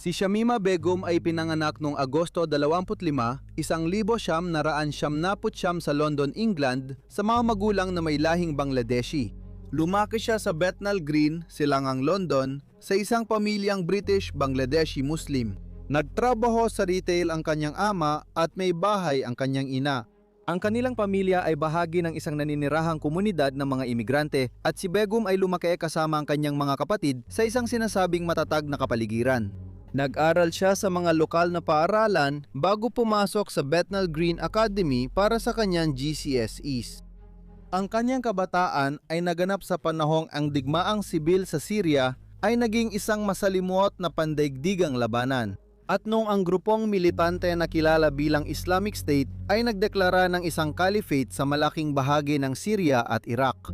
Si Shamima Begum ay pinanganak noong Agosto 25, 1979 sa London, England sa mga magulang na may lahing Bangladeshi. Lumaki siya sa Bethnal Green, Silangang, London sa isang pamilyang British-Bangladeshi Muslim. Nagtrabaho sa retail ang kanyang ama at may bahay ang kanyang ina. Ang kanilang pamilya ay bahagi ng isang naninirahang komunidad ng mga imigrante at si Begum ay lumaki kasama ang kanyang mga kapatid sa isang sinasabing matatag na kapaligiran. Nag-aral siya sa mga lokal na paaralan bago pumasok sa Bethnal Green Academy para sa kanyang GCSEs. Ang kanyang kabataan ay naganap sa panahong ang digmaang sibil sa Syria ay naging isang masalimuot na pandaigdigang labanan. At noong ang grupong militante na kilala bilang Islamic State ay nagdeklara ng isang caliphate sa malaking bahagi ng Syria at Iraq.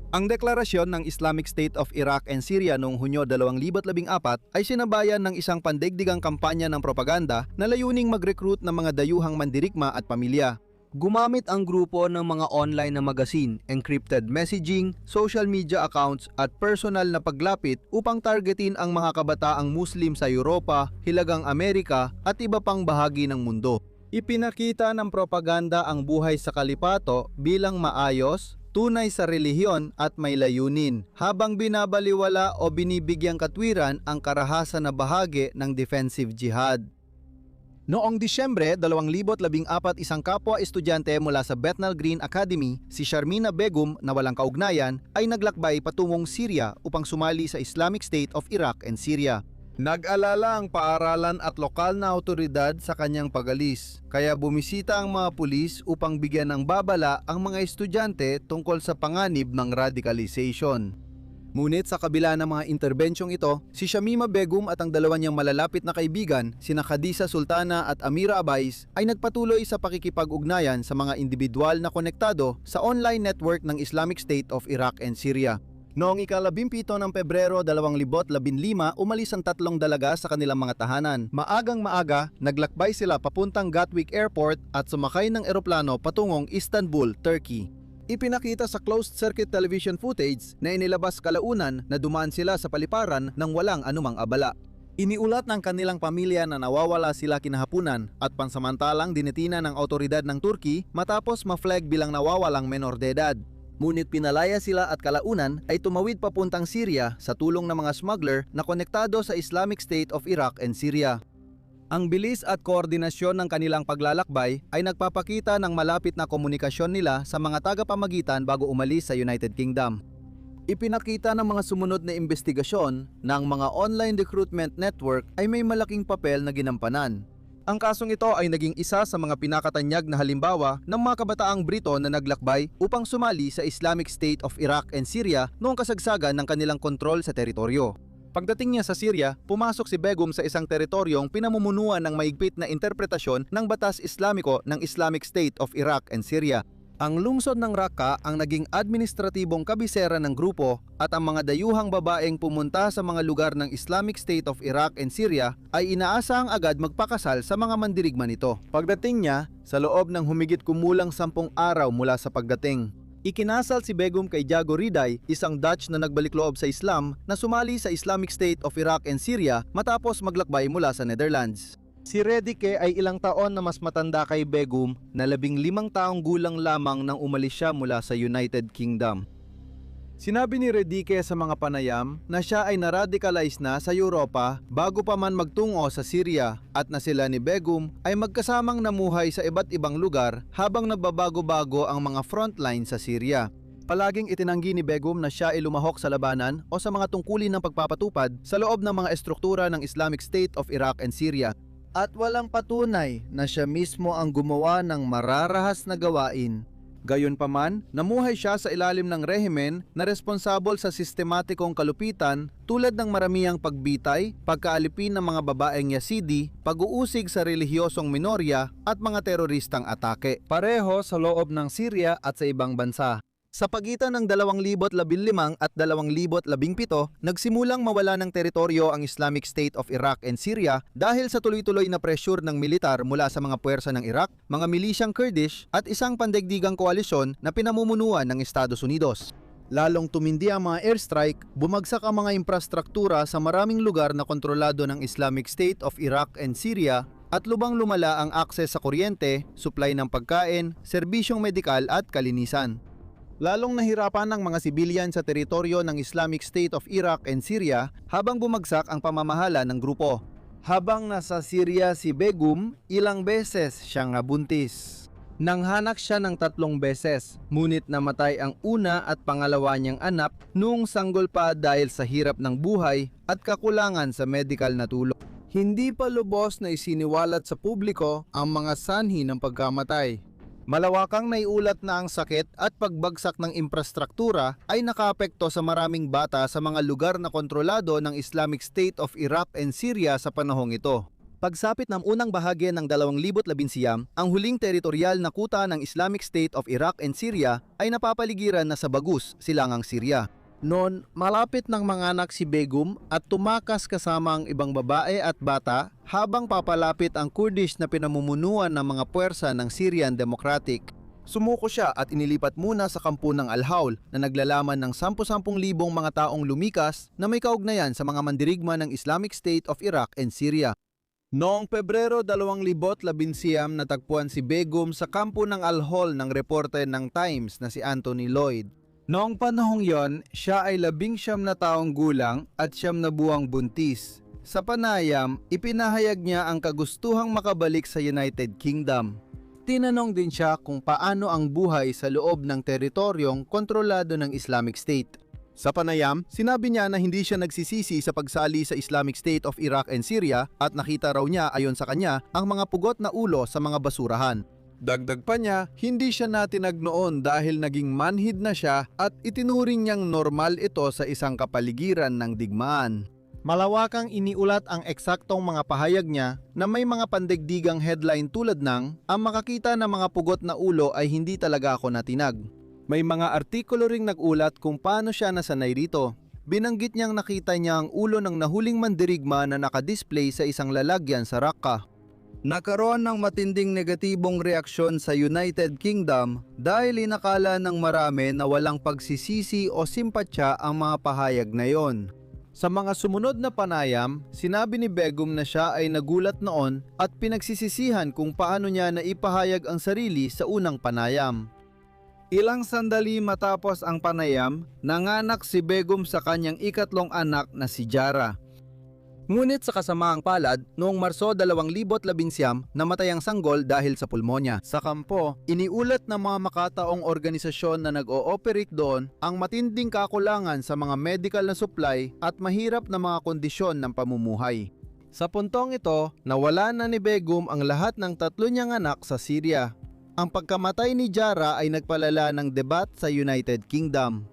Ang deklarasyon ng Islamic State of Iraq and Syria noong Hunyo 2014 ay sinabayan ng isang pandaigdigang kampanya ng propaganda na layuning mag-recruit ng mga dayuhang mandirigma at pamilya. Gumamit ang grupo ng mga online na magazine, encrypted messaging, social media accounts at personal na paglapit upang targetin ang mga kabataang Muslim sa Europa, Hilagang Amerika at iba pang bahagi ng mundo. Ipinakita ng propaganda ang buhay sa kalipato bilang maayos, tunay sa relihiyon at may layunin, habang binabaliwala o binibigyang katwiran ang karahasan na bahagi ng defensive jihad. Noong Disyembre 2014, isang kapwa estudyante mula sa Bethnal Green Academy, si Shamima Begum na walang kaugnayan, ay naglakbay patungong Syria upang sumali sa Islamic State of Iraq and Syria. Nag-alala ang paaralan at lokal na autoridad sa kanyang pag-alis, kaya bumisita ang mga pulis upang bigyan ng babala ang mga estudyante tungkol sa panganib ng radicalization. Ngunit sa kabila ng mga interbensyong ito, si Shamima Begum at ang dalawa niyang malalapit na kaibigan, sina Khadija Sultana at Amira Abais, ay nagpatuloy sa pakikipag-ugnayan sa mga individual na konektado sa online network ng Islamic State of Iraq and Syria. Noong ika-17 ng Pebrero 2015, umalis ang 3 dalaga sa kanilang mga tahanan. Maagang maaga, naglakbay sila papuntang Gatwick Airport at sumakay ng eroplano patungong Istanbul, Turkey. Ipinakita sa closed-circuit television footage na inilabas kalaunan na dumaan sila sa paliparan ng walang anumang abala. Iniulat ng kanilang pamilya na nawawala sila kinahapunan at pansamantalang dinitina ng autoridad ng Turkey matapos ma-flag bilang nawawalang menor de edad. Ngunit pinalaya sila at kalaunan ay tumawid papuntang Syria sa tulong ng mga smuggler na konektado sa Islamic State of Iraq and Syria. Ang bilis at koordinasyon ng kanilang paglalakbay ay nagpapakita ng malapit na komunikasyon nila sa mga tagapamagitan bago umalis sa United Kingdom. Ipinakita ng mga sumunod na investigasyon na ang mga online recruitment network ay may malaking papel na ginampanan. Ang kasong ito ay naging isa sa mga pinakatanyag na halimbawa ng mga kabataang Brito na naglakbay upang sumali sa Islamic State of Iraq and Syria noong kasagsagan ng kanilang kontrol sa teritoryo. Pagdating niya sa Syria, pumasok si Begum sa isang teritoryong pinamumunuan ng maigpit na interpretasyon ng batas Islamiko ng Islamic State of Iraq and Syria. Ang lungsod ng Raqqa ang naging administratibong kabisera ng grupo at ang mga dayuhang babaeng pumunta sa mga lugar ng Islamic State of Iraq and Syria ay inaasahang agad magpakasal sa mga mandirigma nito. Pagdating niya, sa loob ng humigit kumulang 10 araw mula sa pagdating, ikinasal si Begum kay Jago Riday, isang Dutch na nagbalik loob sa Islam na sumali sa Islamic State of Iraq and Syria matapos maglakbay mula sa Netherlands. Si Redike ay ilang taon na mas matanda kay Begum na 15 taong gulang lamang nang umalis siya mula sa United Kingdom. Sinabi ni Redike sa mga panayam na siya ay na-radicalize na sa Europa bago pa man magtungo sa Syria at na sila ni Begum ay magkasamang namuhay sa iba't ibang lugar habang nagbabago-bago ang mga frontline sa Syria. Palaging itinanggi ni Begum na siya ay lumahok sa labanan o sa mga tungkulin ng pagpapatupad sa loob ng mga estruktura ng Islamic State of Iraq and Syria. At walang patunay na siya mismo ang gumawa ng mararahas na gawain. Gayunpaman, namuhay siya sa ilalim ng rehimen na responsable sa sistematikong kalupitan tulad ng maramiang pagbitay, pagkaalipin ng mga babaeng Yazidi, pag-uusig sa relihiyosong minorya at mga teroristang atake. Pareho sa loob ng Syria at sa ibang bansa. Sa pagitan ng 2015 at 2017, nagsimulang mawala ng teritoryo ang Islamic State of Iraq and Syria dahil sa tuloy-tuloy na pressure ng militar mula sa mga puwersa ng Iraq, mga milisyang Kurdish at isang pandaigdigang koalisyon na pinamumunuan ng Estados Unidos. Lalong tumindi ang mga airstrike, bumagsak ang mga infrastruktura sa maraming lugar na kontrolado ng Islamic State of Iraq and Syria at lubang lumala ang akses sa kuryente, supply ng pagkain, serbisyong medikal at kalinisan. Lalong nahirapan ng mga sibilyan sa teritoryo ng Islamic State of Iraq and Syria habang bumagsak ang pamamahala ng grupo. Habang nasa Syria si Begum, ilang beses siyang nabuntis. Nanghanak siya ng 3 beses, ngunit namatay ang una at pangalawa niyang anak noong sanggol pa dahil sa hirap ng buhay at kakulangan sa medical na tulong. Hindi pa lubos na isiniwalat sa publiko ang mga sanhi ng pagkamatay. Malawakang naiulat na ang sakit at pagbagsak ng infrastruktura ay nakaapekto sa maraming bata sa mga lugar na kontrolado ng Islamic State of Iraq and Syria sa panahong ito. Pagsapit ng unang bahagi ng 2011, ang huling teritorial na kuta ng Islamic State of Iraq and Syria ay napapaligiran na sa Baghuz, silangang Syria. Noon, malapit ng manganak si Begum at tumakas kasama ang ibang babae at bata habang papalapit ang Kurdish na pinamumunuan ng mga puwersa ng Syrian Democratic. Sumuko siya at inilipat muna sa kampo ng Al-Hawl na naglalaman ng 10,000 mga taong lumikas na may kaugnayan sa mga mandirigma ng Islamic State of Iraq and Syria. Noong Pebrero 2011, natagpuan si Begum sa kampo ng Al-Hol ng reporter ng Times na si Anthony Lloyd. Noong panahong yon, siya ay 19 na taong gulang at 9 na buwang buntis. Sa panayam, ipinahayag niya ang kagustuhang makabalik sa United Kingdom. Tinanong din siya kung paano ang buhay sa loob ng teritoryong kontrolado ng Islamic State. Sa panayam, sinabi niya na hindi siya nagsisisi sa pagsali sa Islamic State of Iraq and Syria at nakita raw niya ayon sa kanya ang mga pugot na ulo sa mga basurahan. Dagdag pa niya, hindi siya natinag noon dahil naging manhid na siya at itinuring niyang normal ito sa isang kapaligiran ng digmaan. Malawakang iniulat ang eksaktong mga pahayag niya na may mga pandigdigang headline tulad ng "Ang makakita ng mga pugot na ulo ay hindi talaga ako natinag." May mga artikulo ring nag-ulat kung paano siya nasanay rito. Binanggit niyang nakita niya ang ulo ng nahuling mandirigma na nakadisplay sa isang lalagyan sa Raqqa. Nagkaroon ng matinding negatibong reaksyon sa United Kingdom dahil inakala ng marami na walang pagsisisi o simpatya ang mga pahayag na yon. Sa mga sumunod na panayam, sinabi ni Begum na siya ay nagulat noon at pinagsisisihan kung paano niya naipahayag ang sarili sa unang panayam. Ilang sandali matapos ang panayam, nanganak si Begum sa kanyang ikatlong anak na si Jara. Ngunit sa kasamaang palad, noong Marso 2011, namatay ang sanggol dahil sa pulmonya. Sa kampo, iniulat ng mga makataong organisasyon na nag-ooperate doon ang matinding kakulangan sa mga medical na supply at mahirap na mga kondisyon ng pamumuhay. Sa puntong ito, nawala na ni Begum ang lahat ng 3 niyang anak sa Syria. Ang pagkamatay ni Jara ay nagpalala ng debat sa United Kingdom.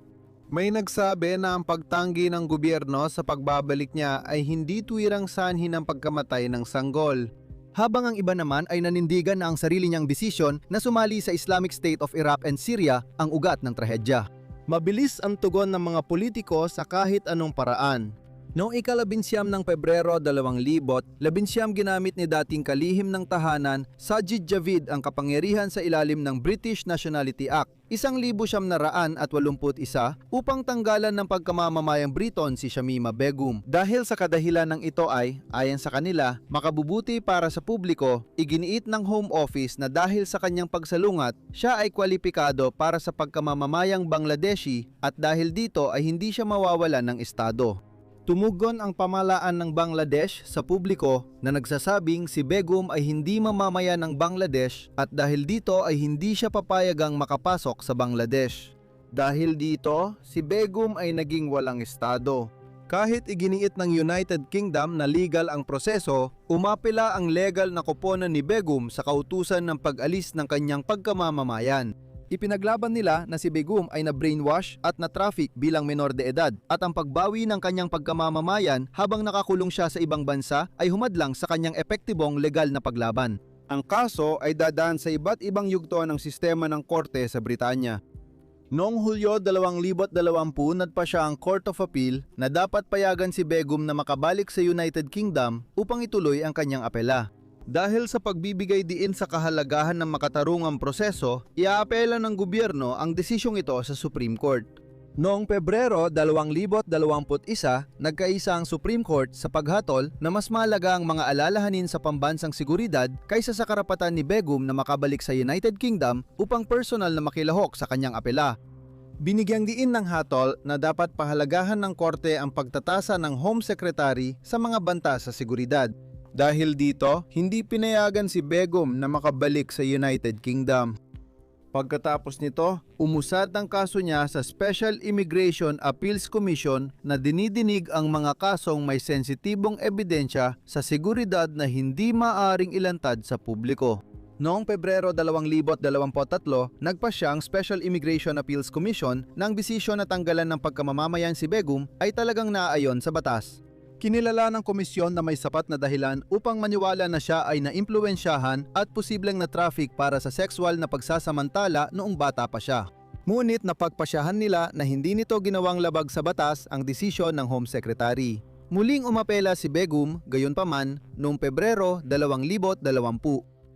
May nagsabi na ang pagtanggi ng gobyerno sa pagbabalik niya ay hindi tuwirang sanhi ng pagkamatay ng sanggol. Habang ang iba naman ay nanindigan na ang sarili niyang desisyon na sumali sa Islamic State of Iraq and Syria ang ugat ng trahedya. Mabilis ang tugon ng mga politiko sa kahit anong paraan. Noong ika-11 ng Pebrero 2000, 11 ginamit ni dating kalihim ng tahanan Sajid Javid ang kapangyarihan sa ilalim ng British Nationality Act, 1981 upang tanggalan ng pagkamamamayang Briton si Shamima Begum. Dahil sa kadahilan ng ito ay, ayon sa kanila, makabubuti para sa publiko, iginiit ng Home Office na dahil sa kanyang pagsalungat, siya ay kwalipikado para sa pagkamamamayang Bangladeshi at dahil dito ay hindi siya mawawalan ng estado. Tumugon ang pamahalaan ng Bangladesh sa publiko na nagsasabing si Begum ay hindi mamamayan ng Bangladesh at dahil dito ay hindi siya papayagang makapasok sa Bangladesh. Dahil dito, si Begum ay naging walang estado. Kahit iginiit ng United Kingdom na legal ang proseso, umapela ang legal na koponan ni Begum sa kautusan ng pag-alis ng kanyang pagkamamamayan. Ipinaglaban nila na si Begum ay na-brainwash at na-traffic bilang menor de edad at ang pagbawi ng kanyang pagkamamamayan habang nakakulong siya sa ibang bansa ay humadlang sa kanyang epektibong legal na paglaban. Ang kaso ay dadaan sa iba't ibang yugto ng sistema ng korte sa Britanya. Noong Hulyo 2020, nagpa siya ang Court of Appeal na dapat payagan si Begum na makabalik sa United Kingdom upang ituloy ang kanyang apela. Dahil sa pagbibigay diin sa kahalagahan ng makatarungang proseso, iaapela ng gobyerno ang desisyong ito sa Supreme Court. Noong Pebrero 2021, nagkaisa ang Supreme Court sa paghatol na mas mahalaga ang mga alalahanin sa pambansang seguridad kaysa sa karapatan ni Begum na makabalik sa United Kingdom upang personal na makilahok sa kanyang apela. Binigyang diin ng hatol na dapat pahalagahan ng korte ang pagtatasa ng Home Secretary sa mga banta sa seguridad. Dahil dito, hindi pinayagan si Begum na makabalik sa United Kingdom. Pagkatapos nito, umusad ang kaso niya sa Special Immigration Appeals Commission na dinidinig ang mga kasong may sensitibong ebidensya sa seguridad na hindi maaring ilantad sa publiko. Noong Pebrero 2023, nagpasya ang Special Immigration Appeals Commission na ang desisyon na tanggalan ng pagkamamamayan si Begum ay talagang naaayon sa batas. Kinilala ng komisyon na may sapat na dahilan upang maniwala na siya ay naimpluwensyahan at posibleng na traffic para sa sexual na pagsasamantala noong bata pa siya. Ngunit napagpasyahan nila na hindi nito ginawang labag sa batas ang desisyon ng Home Secretary. Muling umapela si Begum, gayunpaman, noong Pebrero 2020.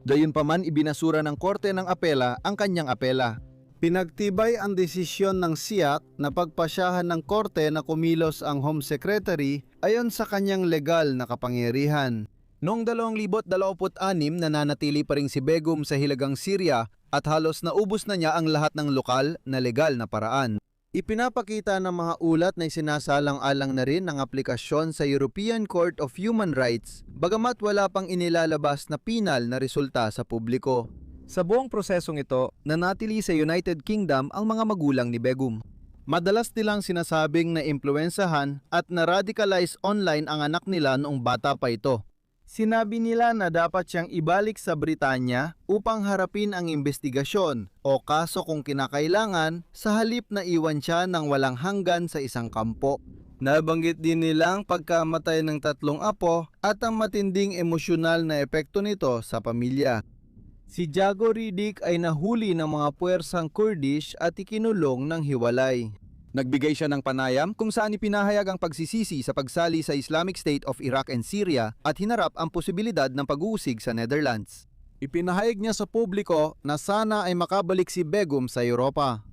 Gayunpaman ibinasura ng Korte ng Apela ang kanyang apela. Pinagtibay ang desisyon ng SIAC na pagpasyahan ng korte na kumilos ang Home Secretary ayon sa kanyang legal na kapangyarihan. Noong 2026 nananatili pa rin si Begum sa Hilagang Syria at halos naubos na niya ang lahat ng lokal na legal na paraan. Ipinapakita ng mga ulat na isinasalang-alang na rin ang aplikasyon sa European Court of Human Rights bagamat wala pang inilalabas na pinal na resulta sa publiko. Sa buong prosesong ito, nanatili sa United Kingdom ang mga magulang ni Begum. Madalas nilang sinasabing na impluwensahan at na-radicalize online ang anak nila noong bata pa ito. Sinabi nila na dapat siyang ibalik sa Britanya upang harapin ang investigasyon o kaso kung kinakailangan sa halip na iwan siya ng walang hanggan sa isang kampo. Nabanggit din nilang pagkamatay ng 3 apo at ang matinding emosyonal na epekto nito sa pamilya. Si Jago Riddick ay nahuli ng mga puwersang Kurdish at ikinulong ng hiwalay. Nagbigay siya ng panayam kung saan ipinahayag ang pagsisisi sa pagsali sa Islamic State of Iraq and Syria at hinarap ang posibilidad ng pag-uusig sa Netherlands. Ipinahayag niya sa publiko na sana ay makabalik si Begum sa Europa.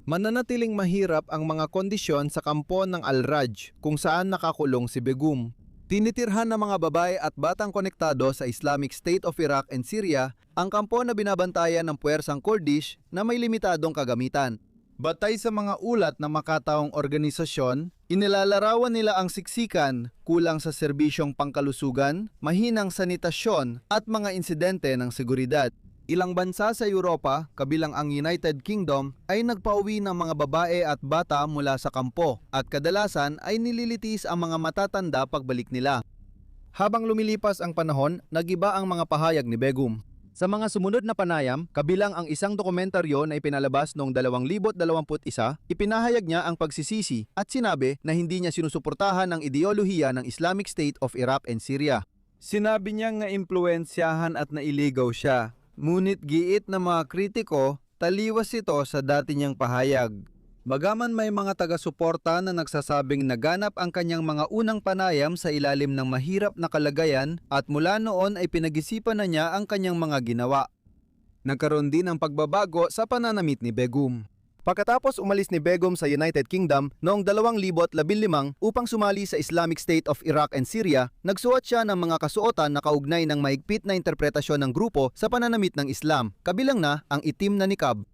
Mananatiling mahirap ang mga kondisyon sa kampo ng Al-Raj kung saan nakakulong si Begum. Tinitirhan ng mga babae at batang konektado sa Islamic State of Iraq and Syria ang kampo na binabantayan ng puwersang Kurdish na may limitadong kagamitan. Batay sa mga ulat ng makataong organisasyon, inilalarawan nila ang siksikan, kulang sa serbisyong pangkalusugan, mahinang sanitasyon at mga insidente ng seguridad. Ilang bansa sa Europa, kabilang ang United Kingdom, ay nagpauwi ng mga babae at bata mula sa kampo at kadalasan ay nililitis ang mga matatanda pagbalik nila. Habang lumilipas ang panahon, nagiba ang mga pahayag ni Begum. Sa mga sumunod na panayam, kabilang ang isang dokumentaryo na ipinalabas noong 2021, ipinahayag niya ang pagsisisi at sinabi na hindi niya sinusuportahan ang ideolohiya ng Islamic State of Iraq and Syria. Sinabi niyang naimpluwensyahan at nailigaw siya. Ngunit giit ng mga kritiko, taliwas ito sa dati niyang pahayag. Bagaman may mga taga-suporta na nagsasabing naganap ang kanyang mga unang panayam sa ilalim ng mahirap na kalagayan at mula noon ay pinag-isipan na niya ang kanyang mga ginawa. Nagkaroon din ng pagbabago sa pananamit ni Begum. Pagkatapos umalis ni Begum sa United Kingdom noong 2015 upang sumali sa Islamic State of Iraq and Syria, nagsuot siya ng mga kasuotan na kaugnay ng mahigpit na interpretasyon ng grupo sa pananamit ng Islam, kabilang na ang itim na niqab.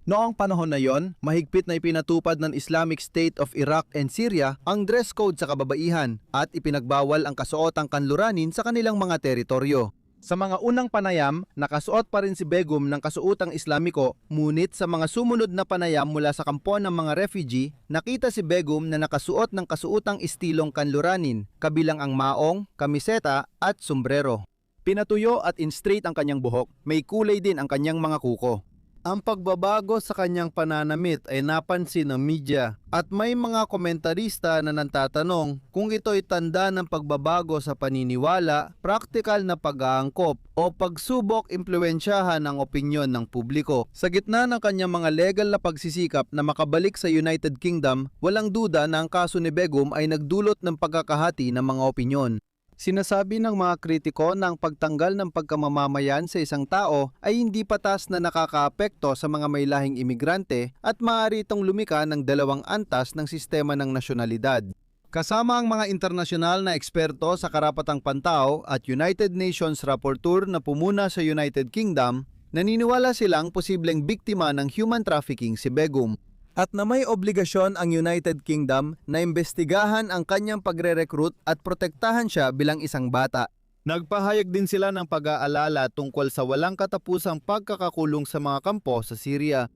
Noong panahon na yon, mahigpit na ipinatupad ng Islamic State of Iraq and Syria ang dress code sa kababaihan at ipinagbawal ang kasuotang kanluranin sa kanilang mga teritoryo. Sa mga unang panayam, nakasuot pa rin si Begum ng kasuotang Islamiko, ngunit sa mga sumunod na panayam mula sa kampo ng mga refugee, nakita si Begum na nakasuot ng kasuotang istilong kanluranin, kabilang ang maong, kamiseta at sombrero. Pinatuyo at in-straight ang kanyang buhok, may kulay din ang kanyang mga kuko. Ang pagbabago sa kanyang pananamit ay napansin ng media at may mga komentarista na nagtatanong kung ito'y tanda ng pagbabago sa paniniwala, praktikal na pag-aangkop o pagsubok impluwensyahan ang opinyon ng publiko. Sa gitna ng kanyang mga legal na pagsisikap na makabalik sa United Kingdom, walang duda na ang kaso ni Begum ay nagdulot ng pagkakahati ng mga opinyon. Sinasabi ng mga kritiko na ang pagtanggal ng pagkamamamayan sa isang tao ay hindi patas na nakakaapekto sa mga may lahing imigrante at maaari itong lumika ng dalawang antas ng sistema ng nasyonalidad. Kasama ang mga internasyonal na eksperto sa karapatang pantao at United Nations Rapporteur na pumuna sa United Kingdom, naniniwala silang posibleng biktima ng human trafficking si Begum at na may obligasyon ang United Kingdom na imbestigahan ang kanyang pagre-recruit at protektahan siya bilang isang bata. Nagpahayag din sila ng pag-aalala tungkol sa walang katapusang pagkakakulong sa mga kampo sa Syria.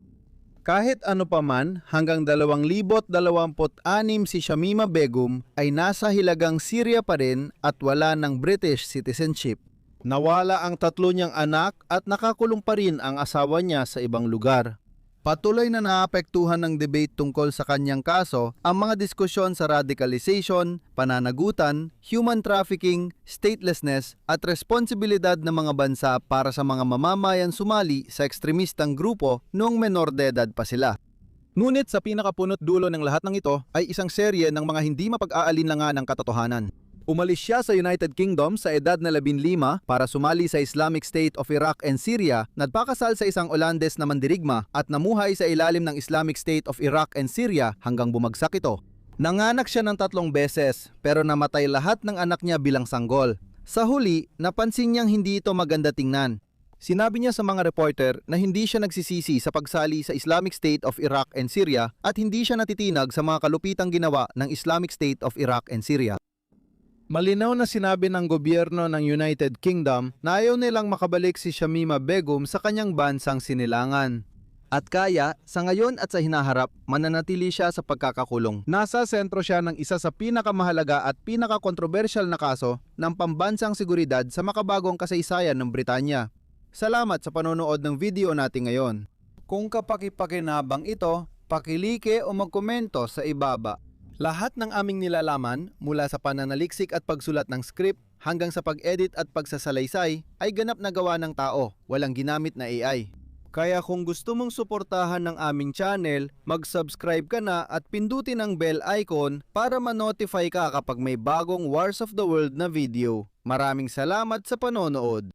Kahit ano pa man, hanggang 2026 si Shamima Begum ay nasa hilagang Syria pa rin at wala ng British citizenship. Nawala ang 3 niyang anak at nakakulong pa rin ang asawa niya sa ibang lugar. Patuloy na naapektuhan ng debate tungkol sa kanyang kaso ang mga diskusyon sa radicalization, pananagutan, human trafficking, statelessness at responsibilidad ng mga bansa para sa mga mamamayan sumali sa ekstremistang grupo noong menor de edad pa sila. Ngunit sa pinakapunot dulo ng lahat ng ito ay isang serye ng mga hindi mapag-aalinlangan ng katotohanan. Umalis siya sa United Kingdom sa edad na 15 para sumali sa Islamic State of Iraq and Syria, nagpakasal sa isang Olandes na mandirigma at namuhay sa ilalim ng Islamic State of Iraq and Syria hanggang bumagsak ito. Nanganak siya ng 3 beses pero namatay lahat ng anak niya bilang sanggol. Sa huli, napansin niyang hindi ito maganda tingnan. Sinabi niya sa mga reporter na hindi siya nagsisisi sa pagsali sa Islamic State of Iraq and Syria at hindi siya natitinag sa mga kalupitang ginawa ng Islamic State of Iraq and Syria. Malinaw na sinabi ng gobyerno ng United Kingdom na ayaw nilang makabalik si Shamima Begum sa kanyang bansang sinilangan. At kaya, sa ngayon at sa hinaharap, mananatili siya sa pagkakakulong. Nasa sentro siya ng isa sa pinakamahalaga at pinakakontrobersyal na kaso ng pambansang seguridad sa makabagong kasaysayan ng Britanya. Salamat sa panonood ng video natin ngayon. Kung kapaki-pakinabang ito, pakilike o magkomento sa ibaba. Lahat ng aming nilalaman mula sa pananaliksik at pagsulat ng script hanggang sa pag-edit at pagsasalaysay ay ganap na gawa ng tao, walang ginamit na AI. Kaya kung gusto mong suportahan ng aming channel, mag-subscribe ka na at pindutin ang bell icon para ma-notify ka kapag may bagong Wars of the World na video. Maraming salamat sa panonood!